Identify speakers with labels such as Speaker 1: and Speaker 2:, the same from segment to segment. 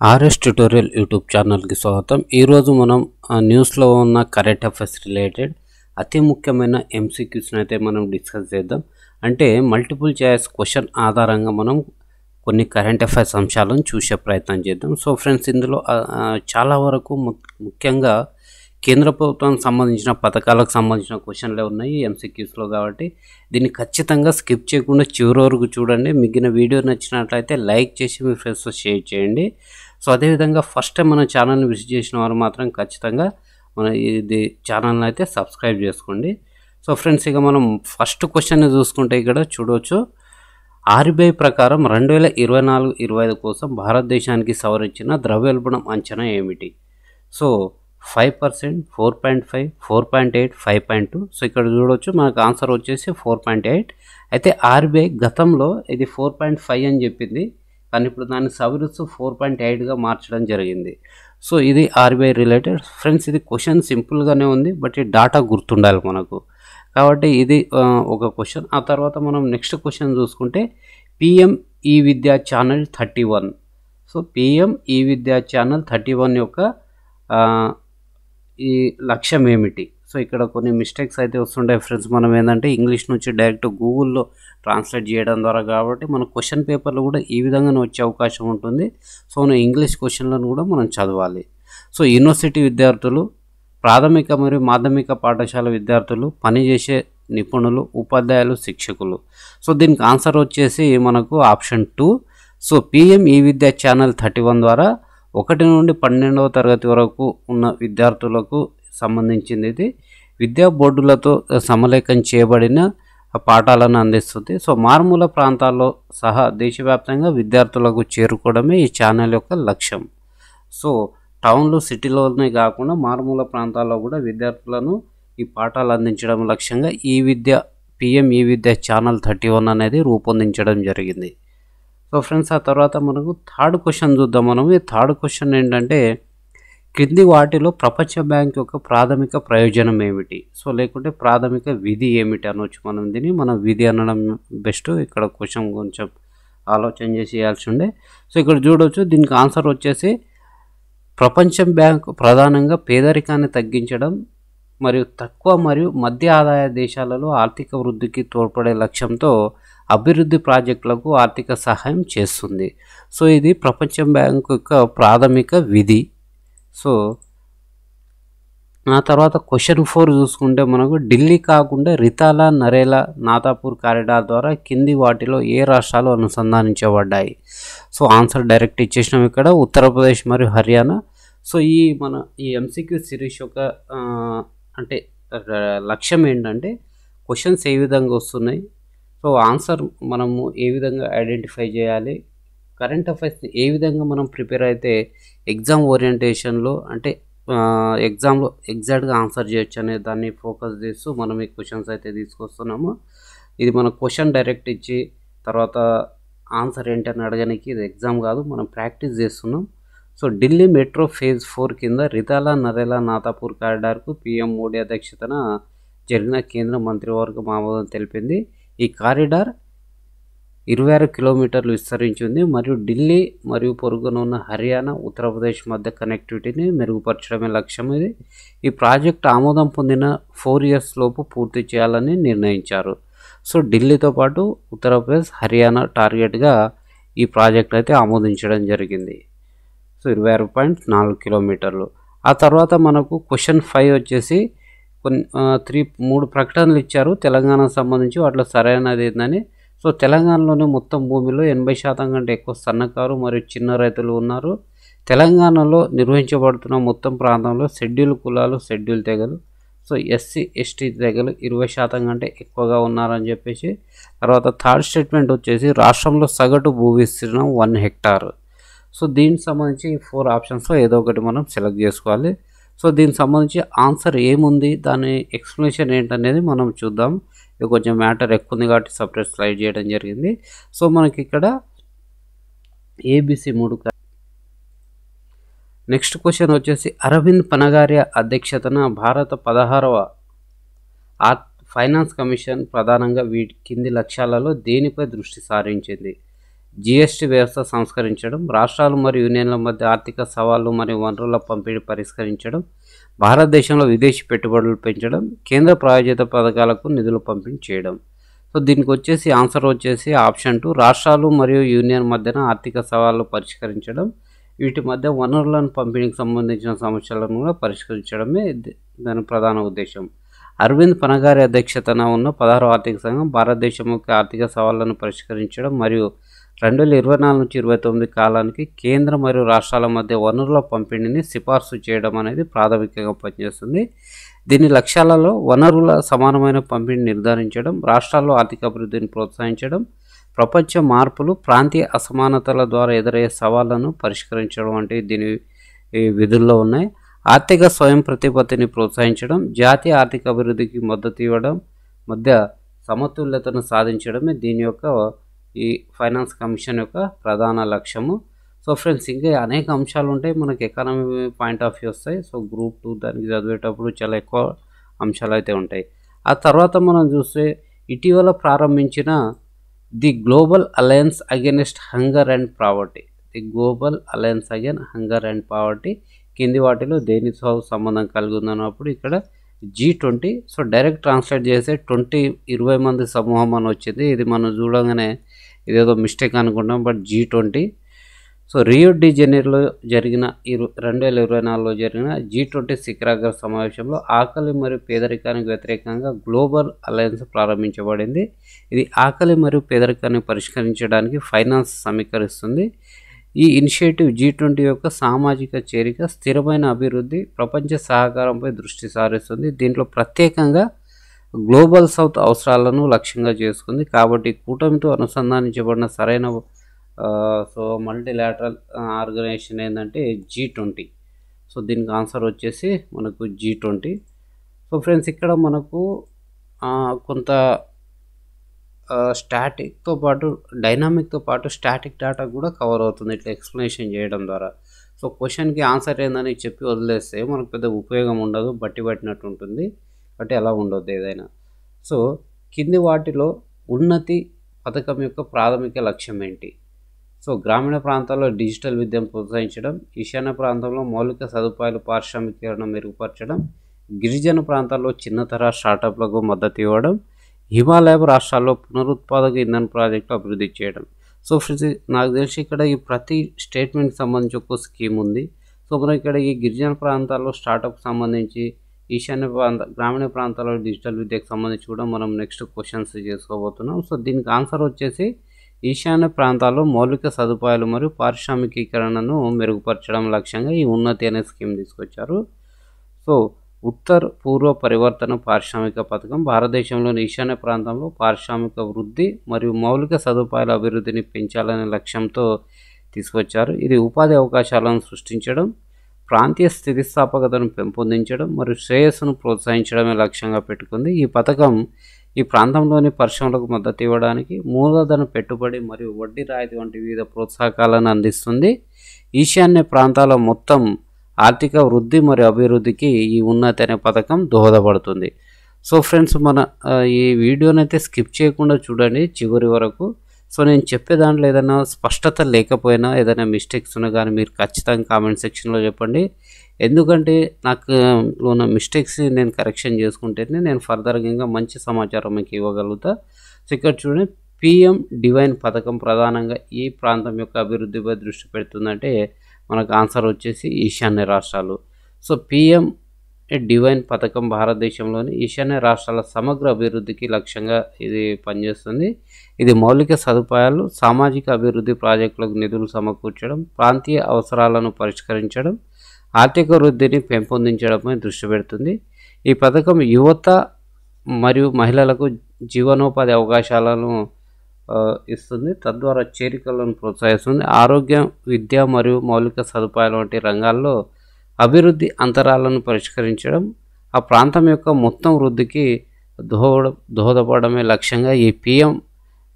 Speaker 1: RS tutorial YouTube ఛానల్కి స్వాగతం. ఈరోజు మనం న్యూస్లో ఉన్న కరెంట్ అఫైర్స్ రిలేటెడ్ అతి ముఖ్యమైన ఎంసీక్యూస్ని అయితే మనం డిస్కస్ చేద్దాం. అంటే మల్టిపుల్ చాయిస్ క్వశ్చన్ ఆధారంగా మనం కొన్ని కరెంట్ అఫైర్స్ అంశాలను చూసే ప్రయత్నం చేద్దాం. సో ఫ్రెండ్స్, ఇందులో చాలా వరకు ముఖ్యంగా కేంద్ర ప్రభుత్వానికి సంబంధించిన పథకాలకు సంబంధించిన క్వశ్చన్లే ఉన్నాయి ఎంసీక్యూస్లో. కాబట్టి దీన్ని ఖచ్చితంగా స్కిప్ చేయకుండా చివరి వరకు చూడండి. మిగిలిన వీడియో నచ్చినట్లయితే లైక్ చేసి మీ ఫ్రెండ్స్తో షేర్ చేయండి. సో అదేవిధంగా ఫస్ట్ టైం మన ఛానల్ని విజిట్ చేసిన వారు మాత్రం ఖచ్చితంగా మన ఇది ఛానల్ని అయితే సబ్స్క్రైబ్ చేసుకోండి. సో ఫ్రెండ్స్, ఇక మనం ఫస్ట్ క్వశ్చన్ని చూసుకుంటే ఇక్కడ చూడవచ్చు. ఆర్బీఐ ప్రకారం 2024-25 కోసం భారతదేశానికి సవరించిన ద్రవ్యోల్బణం అంచనా ఏమిటి? సో 5%, 4.5, 4.8, 5.2. సో ఇక్కడ చూడవచ్చు మనకు ఆన్సర్ వచ్చేసి 4.8. అయితే ఆర్బీఐ గతంలో ఇది 4.5 అని చెప్పింది, కానీ ఇప్పుడు దాన్ని సవరిస్తూ 4.8గా మార్చడం జరిగింది. సో ఇది ఆర్బీఐ రిలేటెడ్. ఫ్రెండ్స్, ఇది క్వశ్చన్ సింపుల్గానే ఉంది, బట్ ఈ డాటా గుర్తుండాలి మనకు. కాబట్టి ఇది ఒక క్వశ్చన్. ఆ తర్వాత మనం నెక్స్ట్ క్వశ్చన్ చూసుకుంటే పిఎం ఈ విద్యా ఛానల్ 31. సో పిఎం ఈ విద్యా ఛానల్ 31 యొక్క ఈ లక్ష్యం ఏమిటి? సో ఇక్కడ కొన్ని మిస్టేక్స్ అయితే వస్తుంటాయి ఫ్రెండ్స్. మనం ఏంటంటే ఇంగ్లీష్ నుంచి డైరెక్ట్ గూగుల్లో ట్రాన్స్లేట్ చేయడం ద్వారా, కాబట్టి మన క్వశ్చన్ పేపర్లో కూడా ఈ విధంగానే వచ్చే అవకాశం ఉంటుంది. సో మన ఇంగ్లీష్ క్వశ్చన్లను కూడా మనం చదవాలి. సో యూనివర్సిటీ విద్యార్థులు, ప్రాథమిక మరియు మాధ్యమిక పాఠశాల విద్యార్థులు, పనిచేసే నిపుణులు, ఉపాధ్యాయులు, శిక్షకులు. సో దీనికి ఆన్సర్ వచ్చేసి మనకు ఆప్షన్ 2. సో పిఎం ఈ విద్యా ఛానల్ 31 ద్వారా 1 నుండి 12వ తరగతి వరకు ఉన్న విద్యార్థులకు సంబంధించింది. ఇది విద్యా బోర్డులతో సమలేఖనం చేయబడిన పాఠాలను అందిస్తుంది. సో మారుమూల ప్రాంతాల్లో సహా దేశవ్యాప్తంగా విద్యార్థులకు చేరుకోవడమే ఈ ఛానల్ యొక్క లక్ష్యం. సో టౌన్లు, సిటీలోనే కాకుండా మారుమూల ప్రాంతాల్లో కూడా విద్యార్థులను ఈ పాఠాలు అందించడం లక్ష్యంగా పిఎం ఈ విద్యా ఛానల్ 31 అనేది రూపొందించడం జరిగింది. సో ఫ్రెండ్స్, ఆ తర్వాత మనకు థర్డ్ క్వశ్చన్ చూద్దాం. మనం ఈ థర్డ్ క్వశ్చన్ ఏంటంటే, క్రింది వాటిలో ప్రపంచ బ్యాంక్ యొక్క ప్రాథమిక ప్రయోజనం ఏమిటి? సో లేకుంటే ప్రాథమిక విధి ఏమిటి అనవచ్చు. మనం విధి అనడం బెస్ట్. ఇక్కడ క్వశ్చన్ కొంచెం ఆలోచన చేసి చేయాల్సి ఉండే. సో ఇక్కడ చూడవచ్చు, దీనికి ఆన్సర్ వచ్చేసి ప్రపంచ బ్యాంక్ ప్రధానంగా పేదరికాన్ని తగ్గించడం మరియు తక్కువ మరియు మధ్య ఆదాయ దేశాలలో ఆర్థిక వృద్ధికి తోడ్పడే లక్ష్యంతో అభివృద్ధి ప్రాజెక్టులకు ఆర్థిక సహాయం చేస్తుంది. సో ఇది ప్రపంచ బ్యాంకు యొక్క ప్రాథమిక విధి. సో ఆ తర్వాత క్వశ్చన్ 4 చూసుకుంటే మనకు ఢిల్లీ కాకుండా రితాలా, నరేలా, నాతాపూర్ కారిడార్ ద్వారా కింది వాటిలో ఏ రాష్ట్రాలు అనుసంధానించబడ్డాయి? సో ఆన్సర్ డైరెక్ట్ ఇచ్చేసినాం ఇక్కడ, ఉత్తరప్రదేశ్ మరియు హర్యానా. సో ఈ ఎంసీక్యూ సిరీస్ యొక్క అంటే లక్ష్యం ఏంటంటే, క్వశ్చన్స్ ఏ విధంగా వస్తున్నాయి, సో ఆన్సర్ మనము ఏ విధంగా ఐడెంటిఫై చేయాలి, కరెంట్ అఫైర్స్ని ఏ విధంగా మనం ప్రిపేర్ అయితే ఎగ్జామ్ ఓరియంటేషన్లో అంటే ఎగ్జామ్లో ఎగ్జాక్ట్గా ఆన్సర్ చేయొచ్చు అనే దాన్ని ఫోకస్ చేస్తూ మనం ఈ క్వశ్చన్స్ అయితే తీసుకొస్తున్నాము. ఇది మన క్వశ్చన్ డైరెక్ట్ ఇచ్చి తర్వాత ఆన్సర్ ఏంటని అడగడానికి ఇది ఎగ్జామ్ కాదు, మనం ప్రాక్టీస్ చేస్తున్నాం. సో ఢిల్లీ మెట్రో ఫేజ్ 4 కింద రితాలా, నరేలా, నాతాపూర్ కారిడార్కు పీఎం మోడీ అధ్యక్షతన జరిగిన కేంద్ర మంత్రివర్గం ఆమోదం తెలిపింది. ఈ కారిడార్ 26 కిలోమీటర్లు విస్తరించింది మరియు ఢిల్లీ మరియు పొరుగున ఉన్న హర్యానా, ఉత్తరప్రదేశ్ మధ్య కనెక్టివిటీని మెరుగుపరచడమే లక్ష్యం. ఇది ఈ ప్రాజెక్ట్ ఆమోదం పొందిన 4 ఇయర్స్ లోపు పూర్తి చేయాలని నిర్ణయించారు. సో ఢిల్లీతో పాటు ఉత్తరప్రదేశ్, హర్యానా టార్గెట్గా ఈ ప్రాజెక్ట్ అయితే ఆమోదించడం జరిగింది. సో 26.4 కిలోమీటర్లు. ఆ తర్వాత మనకు క్వశ్చన్ 5 వచ్చేసి కొన్ని 3 ప్రకటనలు ఇచ్చారు తెలంగాణకు సంబంధించి. వాటిలో సరైనది ఏందని, సో తెలంగాణలోనే మొత్తం భూమిలో 80% కంటే ఎక్కువ సన్నకారు మరియు చిన్న రైతులు ఉన్నారు. తెలంగాణలో నిర్వహించబడుతున్న మొత్తం ప్రాంతంలో షెడ్యూల్ కులాలు, షెడ్యూల్ తెగలు, సో ఎస్సీ, ఎస్టీ తెగలు 20% కంటే ఎక్కువగా ఉన్నారని చెప్పేసి. తర్వాత థర్డ్ స్టేట్మెంట్ వచ్చేసి రాష్ట్రంలో సగటు భూ విస్తీర్ణం 1 హెక్టార్. సో దీనికి సంబంధించి 4 ఆప్షన్స్లో ఏదో ఒకటి మనం సెలెక్ట్ చేసుకోవాలి. సో దీనికి సంబంధించి ఆన్సర్ ఏముంది, దాని ఎక్స్ప్లెనేషన్ ఏంటనేది మనం చూద్దాం. ఇది కొంచెం మ్యాటర్ ఎక్కువ ఉంది కాబట్టి సపరేట్ స్లైడ్ చేయడం జరిగింది. సో మనకి ఇక్కడ ఏబిసి 3. నెక్స్ట్ క్వశ్చన్ వచ్చేసి అరవింద్ పనగారియా అధ్యక్షతన భారత 16వ ఫైనాన్స్ కమిషన్ ప్రధానంగా కింది లక్ష్యాలలో దేనిపై దృష్టి సారించింది? జీఎస్టీ వ్యవస్థ సంస్కరించడం, రాష్ట్రాలు మరియు యూనియన్ల మధ్య ఆర్థిక సవాళ్లు మరియు వనరుల పంపిణీ పరిష్కరించడం, భారతదేశంలో విదేశీ పెట్టుబడులు పెంచడం, కేంద్ర ప్రాయోజిత పథకాలకు నిధులు పంపిణీ చేయడం. సో దీనికి వచ్చేసి ఆన్సర్ వచ్చేసి ఆప్షన్ 2, రాష్ట్రాలు మరియు యూనియన్ మధ్యన ఆర్థిక సవాళ్లు పరిష్కరించడం, వీటి మధ్య వనరులను పంపిణీకి సంబంధించిన సమస్యలను కూడా పరిష్కరించడమే దాని ప్రధాన ఉద్దేశం. అరవింద్ పనగారి అధ్యక్షతన ఉన్న 16వ ఆర్థిక సంఘం భారతదేశం యొక్క ఆర్థిక సవాళ్లను పరిష్కరించడం మరియు 2024 నుంచి 29 కాలానికి కేంద్ర మరియు రాష్ట్రాల మధ్య వనరుల పంపిణీని సిఫార్సు చేయడం అనేది ప్రాథమికంగా పనిచేస్తుంది. దీని లక్ష్యాలలో వనరుల సమానమైన పంపిణీ నిర్ధారించడం, రాష్ట్రాల్లో ఆర్థిక అభివృద్ధిని ప్రోత్సహించడం, ప్రపంచ మార్పులు, ప్రాంతీయ అసమానతల ద్వారా ఎదురయ్యే సవాళ్లను పరిష్కరించడం వంటి దీని విధుల్లో ఉన్నాయి. ఆర్థిక స్వయం ప్రతిపత్తిని ప్రోత్సహించడం, జాతీయ ఆర్థిక అభివృద్ధికి మద్దతు ఇవ్వడం, మధ్య సమతుల్యతను సాధించడమే దీని యొక్క ఈ ఫైనాన్స్ కమిషన్ యొక్క ప్రధాన లక్ష్యము. సో ఫ్రెండ్స్, ఇంకా అనేక అంశాలు ఉంటాయి, మనకి ఎకానమీ పాయింట్ ఆఫ్ వ్యూ వస్తాయి. సో గ్రూప్ 2 దానికి చదివేటప్పుడు చాలా ఎక్కువ అంశాలు అయితే ఉంటాయి. ఆ తర్వాత మనం చూస్తే ఇటీవల ప్రారంభించిన the global alliance against hunger and poverty. The global alliance again hunger and poverty కింది వాటిలో దేనితో సంబంధం కలిగి ఉందన్నప్పుడు ఇక్కడ G20. సో డైరెక్ట్ ట్రాన్స్లేట్ చేస్తే 20 మంది సమూహం అని వచ్చింది. ఇది మనం చూడగానే ఇదేదో మిస్టేక్ అనుకుంటాం, బట్ G20. సో రియో డి జనీరోలో జరిగిన 2024లో జరిగిన G20 శిఖరాగ్ర సమావేశంలో ఆకలి మరియు పేదరికానికి వ్యతిరేకంగా గ్లోబల్ అలయన్స్ ప్రారంభించబడింది. ఇది ఆకలి మరియు పేదరికాన్ని పరిష్కరించడానికి ఫైనాన్స్ సమీకరిస్తుంది. ఈ ఇనిషియేటివ్ G20 యొక్క సామాజిక చేరిక, స్థిరమైన అభివృద్ధి, ప్రపంచ సహకారంపై దృష్టి సారిస్తుంది. దీంట్లో ప్రత్యేకంగా గ్లోబల్ సౌత్ అవసరాలను లక్ష్యంగా చేసుకుంది. కాబట్టి కూటమితో అనుసంధానించబడిన సరైన సో మల్టీలాటరల్ ఆర్గనైజేషన్ ఏంటంటే G20. సో దీనికి ఆన్సర్ వచ్చేసి మనకు G20. సో ఫ్రెండ్స్, ఇక్కడ మనకు కొంత స్టాటిక్తో పాటు డైనామిక్తో పాటు స్టాటిక్ డేటా కూడా కవర్ అవుతుంది ఇట్లా ఎక్స్ప్లెనేషన్ చేయడం ద్వారా. సో క్వశ్చన్కి ఆన్సర్ ఏందని చెప్పి వదిలేస్తే మనకు పెద్ద ఉపయోగం ఉండదు, బట్టి పట్టినట్టు ఉంటుంది, బట్టి అలా ఉండదు ఏదైనా. సో కింది వాటిలో ఉన్నతి పథకం యొక్క ప్రాథమిక లక్ష్యం ఏంటి? సో గ్రామీణ ప్రాంతాల్లో డిజిటల్ విద్యను ప్రోత్సహించడం, ఈశాన్య ప్రాంతంలో మౌలిక సదుపాయాలు పారిశ్రామికీకరణ మెరుగుపరచడం, గిరిజన ప్రాంతాల్లో చిన్న తరహా స్టార్టప్లకు మద్దతు ఇవ్వడం, హిమాలయ రాష్ట్రాల్లో పునరుత్పాదక ఇంధన ప్రాజెక్టులు అభివృద్ధి చేయడం. సో ఫ్రెండ్స్, నాకు తెలిసి ఇక్కడ ఈ ప్రతి స్టేట్మెంట్కి సంబంధించి ఒక స్కీమ్ ఉంది. సో మనం ఇక్కడ ఈ గిరిజన ప్రాంతాల్లో స్టార్టప్ సంబంధించి, గ్రామీణ ప్రాంతాల్లో డిజిటల్ విద్యకు సంబంధించి కూడా మనం నెక్స్ట్ క్వశ్చన్స్ చేసుకోబోతున్నాం. సో దీనికి ఆన్సర్ వచ్చేసి ఈశాన్య ప్రాంతాల్లో మౌలిక సదుపాయాలు మరియు పారిశ్రామికీకరణను మెరుగుపరచడం లక్ష్యంగా ఈ ఉన్నతి అనే స్కీమ్ తీసుకొచ్చారు. సో ఉత్తర్ పూర్వ పరివర్తన పారిశ్రామిక పథకం భారతదేశంలోని ఈశాన్య ప్రాంతంలో పారిశ్రామిక వృద్ధి మరియు మౌలిక సదుపాయాల అభివృద్ధిని పెంచాలనే లక్ష్యంతో తీసుకొచ్చారు. ఇది ఉపాధి అవకాశాలను సృష్టించడం, ప్రాంతీయ స్థితిస్థాపకతను పెంపొందించడం మరియు శ్రేయస్సును ప్రోత్సహించడమే లక్ష్యంగా పెట్టుకుంది. ఈ పథకం ఈ ప్రాంతంలోని పరిశ్రమలకు మద్దతు ఇవ్వడానికి మూలధన పెట్టుబడి మరియు వడ్డీ రాయితీ వంటి వివిధ ప్రోత్సాహకాలను అందిస్తుంది. ఈశాన్య ప్రాంతాల మొత్తం ఆర్థిక వృద్ధి మరియు అభివృద్ధికి ఈ ఉన్నతి అనే పథకం దోహదపడుతుంది. సో ఫ్రెండ్స్, మన ఈ వీడియోని అయితే స్కిప్ చేయకుండా చూడండి చివరి వరకు. సో నేను చెప్పే దాంట్లో ఏదైనా స్పష్టత లేకపోయినా, ఏదైనా మిస్టేక్స్ ఉన్నా కానీ మీరు ఖచ్చితంగా కామెంట్ సెక్షన్లో చెప్పండి. ఎందుకంటే నాకు ఉన్న మిస్టేక్స్ నేను కరెక్షన్ చేసుకుంటేనే నేను ఫర్దర్గా ఇంకా మంచి సమాచారం మీకు ఇవ్వగలుగుతా. సో ఇక్కడ చూడండి, PM డివైన్ పథకం ప్రధానంగా ఈ ప్రాంతం యొక్క అభివృద్ధిపై దృష్టి పెడుతుందంటే మనకు ఆన్సర్ వచ్చేసి ఈశాన్య రాష్ట్రాలు. సో PM డివైన్ పథకం భారతదేశంలోని ఈశాన్య రాష్ట్రాల సమగ్ర అభివృద్ధికి లక్ష్యంగా ఇది పనిచేస్తుంది. ఇది మౌలిక సదుపాయాలు, సామాజిక అభివృద్ధి ప్రాజెక్టులకు నిధులు సమకూర్చడం, ప్రాంతీయ అవసరాలను పరిష్కరించడం, ఆర్థిక వృద్ధిని పెంపొందించడంపై దృష్టి పెడుతుంది. ఈ పథకం యువత మరియు మహిళలకు జీవనోపాధి అవకాశాలను ఇస్తుంది, తద్వారా చేరికలను ప్రోత్సహిస్తుంది. ఆరోగ్యం, విద్య మరియు మౌలిక సదుపాయాల వంటి రంగాల్లో అభివృద్ధి అంతరాలను పరిష్కరించడం, ఆ ప్రాంతం యొక్క మొత్తం వృద్ధికి దోహదపడమే లక్ష్యంగా ఈ PM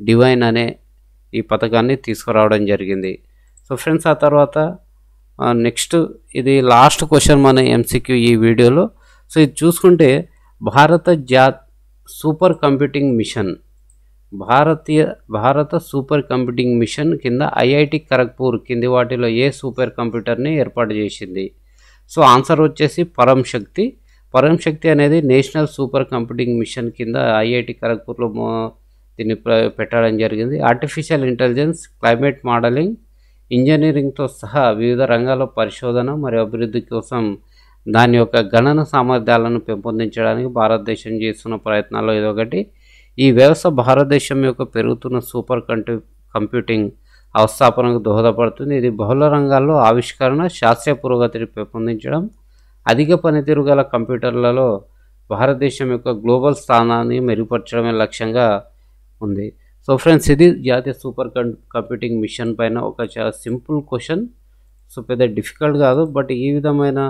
Speaker 1: డివైన్ అనే ఈ పథకాన్ని తీసుకురావడం జరిగింది. సో ఫ్రెండ్స్, ఆ తర్వాత నెక్స్ట్ ఇది లాస్ట్ క్వశ్చన్ మన MCQ ఈ వీడియోలో. సో ఇది చూసుకుంటే భారత సూపర్ కంప్యూటింగ్ మిషన్ భారత సూపర్ కంప్యూటింగ్ మిషన్ కింద ఐఐటి ఖరగ్పూర్ కింది వాటిలో ఏ సూపర్ కంప్యూటర్ని ఏర్పాటు చేసింది? సో ఆన్సర్ వచ్చేసి పరం శక్తి అనేది నేషనల్ సూపర్ కంప్యూటింగ్ మిషన్ కింద ఐఐటి ఖరగ్పూర్లో దీన్ని పెట్టడం జరిగింది. ఆర్టిఫిషియల్ ఇంటెలిజెన్స్, క్లైమేట్ మోడలింగ్, ఇంజనీరింగ్తో సహా వివిధ రంగాల్లో పరిశోధన మరియు అభివృద్ధి కోసం దాని యొక్క గణన సామర్థ్యాలను పెంపొందించడానికి భారతదేశం చేస్తున్న ప్రయత్నాల్లో ఇదొకటి. ఈ వ్యవస్థ భారతదేశం యొక్క పెరుగుతున్న సూపర్ కంప్యూటింగ్ అవస్థాపనకు దోహదపడుతుంది. ఇది బహుళ రంగాల్లో ఆవిష్కరణ, శాస్త్రీయ పురోగతిని పెంపొందించడం, అధిక పనితీరు గల కంప్యూటర్లలో భారతదేశం యొక్క గ్లోబల్ స్థానాన్ని మెరుగుపరచడమే లక్ష్యంగా ఉంది. సో ఫ్రెండ్స్, ఇది జాతీయ సూపర్ కంప్యూటింగ్ మిషన్ పైన ఒక చాలా సింపుల్ క్వశ్చన్. సో పెద్ద డిఫికల్ట్ కాదు, బట్ ఈ విధమైన